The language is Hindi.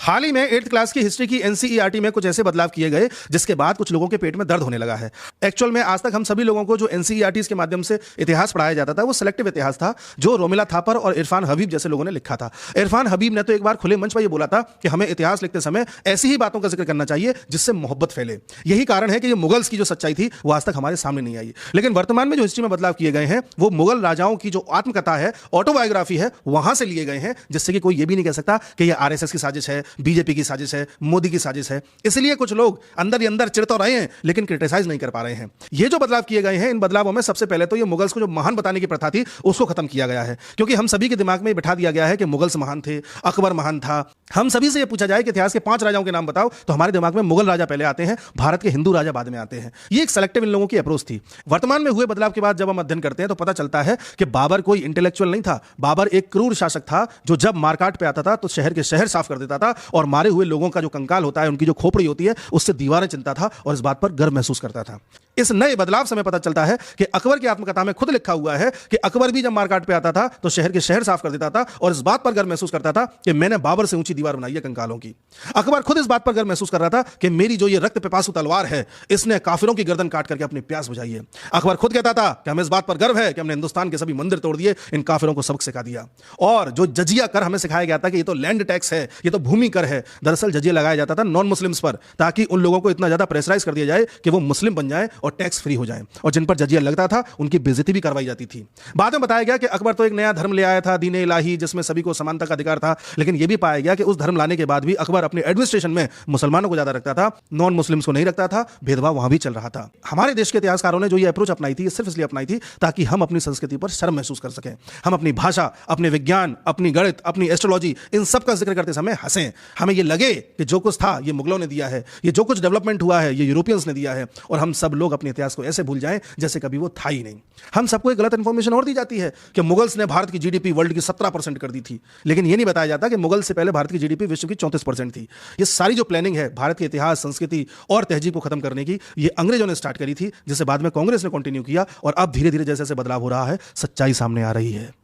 हाल ही में 8th क्लास की हिस्ट्री की एनसीईआरटी में कुछ ऐसे बदलाव किए गए जिसके बाद कुछ लोगों के पेट में दर्द होने लगा है। एक्चुअल में आज तक हम सभी लोगों को जो एनसीईआरटी के माध्यम से इतिहास पढ़ाया जाता था वो सिलेक्टिव इतिहास था, जो रोमिला थापर और इरफान हबीब जैसे लोगों ने लिखा था। इरफान हबीब ने तो एक बार खुले मंच पर यह बोला था कि हमें इतिहास लिखते समय ऐसी ही बातों का जिक्र करना चाहिए जिससे मोहब्बत फैले। यही कारण है कि ये मुगल्स की जो सच्चाई थी वो आज तक हमारे सामने नहीं आई। लेकिन वर्तमान में जो हिस्ट्री में बदलाव किए गए हैं वो मुगल राजाओं की जो आत्मकथा है, ऑटोबायोग्राफी है, वहां से लिए गए हैं, जिससे कि कोई ये भी नहीं कह सकता कि ये आरएसएस की साजिश है, बीजेपी की साजिश है, मोदी की साजिश है। इसलिए कुछ लोग अंदर ही अंदर चिढ़ तो रहे हैं लेकिन क्रिटिसाइज नहीं कर पा रहे हैं। ये जो बदलाव किए गए हैं, इन बदलावों में सबसे पहले तो ये मुगल्स को जो महान बताने की प्रथा थी उसको खत्म किया गया है, क्योंकि हम सभी के दिमाग में बिठा दिया गया है कि मुगल्स महान थे, अकबर महान था। हम सभी से ये पूछा जाए कि इतिहास के 5 राजाओं के नाम बताओ तो हमारे दिमाग में मुगल राजा पहले आते हैं, भारत के हिंदू राजा बाद में आते हैं। ये एक सेलेक्टिव इन लोगों की अप्रोच थी। वर्तमान में हुए बदलाव के बाद जब हम अध्ययन करते हैं तो पता चलता है कि बाबर कोई इंटेलेक्चुअल नहीं था। बाबर एक क्रूर शासक था जो जब मारकाट पे आता था तो शहर के शहर साफ कर देता था और मारे हुए लोगों का जो कंकाल होता है, उनकी जो खोपड़ी होती है, उससे दीवारें चिनता था और इस बात पर गर्व महसूस करता था। इस नए बदलाव से हमें पता चलता है कि अकबर की आत्मकथा में खुद लिखा हुआ है कि अकबर भी जब मारकाट पे आता था तो शहर के शहर साफ कर देता था और इस बात पर गर्व महसूस करता था कि मैंने बाबर से ऊंची दीवार बनाई है कंकालों की। अकबर खुद इस बात पर गर्व महसूस कर रहा था कि मेरी जो ये रक्त पिपासु तलवार है इसने काफिरों की गर्दन काट करके अपनी प्यास बुझाई है। अकबर खुद कहता था कि हमें इस बात पर गर्व है कि हमने हिंदुस्तान के सभी मंदिर तोड़ दिए, इन काफिरों को सबक सिखा दिया। और जो जजिया कर हमें सिखाया गया था कि ये तो लैंड टैक्स है, ये तो भूमि कर है, दरअसल जजिया लगाया जाता था नॉन मुस्लिम्स पर, ताकि उन लोगों को इतना ज्यादा प्रेशराइज कर दिया जाए कि वो मुस्लिम बन जाए और टैक्स फ्री हो जाए, और जिन पर जजिया लगता था उनकी बेइज्जती भी करवाई जाती थी। बाद में बताया गया कि अकबर तो एक नया धर्म ले आया था, दीन इलाही, जिसमें सभी को समानता का अधिकार था। लेकिन यह भी पाया गया कि उस धर्म लाने के बाद भी अकबर अपने एडमिनिस्ट्रेशन में मुसलमानों को ज्यादा रखता था, नॉन मुस्लिम्स को नहीं रखता था। भेदभाव वहां भी चल रहा था। हमारे देश के इतिहासकारों ने जो ये अप्रोच अपनाई थी, सिर्फ इसलिए अपनाई थी ताकि हम अपनी संस्कृति पर शर्म महसूस कर सकें, हम अपनी भाषा, अपने विज्ञान, अपनी गणित, अपनी एस्ट्रोलॉजी, इन सब का जिक्र करते समय हंसें। हमें ये लगे कि जो कुछ था ये मुगलों ने दिया है, ये जो कुछ डेवलपमेंट हुआ है ये यूरोपियंस ने दिया है, और हम सब लोग अपने इतिहास को ऐसे भूल जाएं जैसे कभी वो था ही नहीं। हम सबको एक गलत इंफॉर्मेशन और दी जाती है कि मुगल्स ने भारत की जीडीपी वर्ल्ड की 17% कर दी थी, लेकिन ये नहीं बताया जाता कि मुगल से पहले भारत की जीडीपी विश्व की 34% थी। ये सारी जो प्लानिंग है भारत के इतिहास, संस्कृति और तहजीब को खत्म करने की, ये अंग्रेजों ने स्टार्ट करी थी, जिसे बाद में कांग्रेस ने कंटिन्यू किया, और अब धीरे धीरे जैसे जैसे बदलाव हो रहा है सच्चाई सामने आ रही है।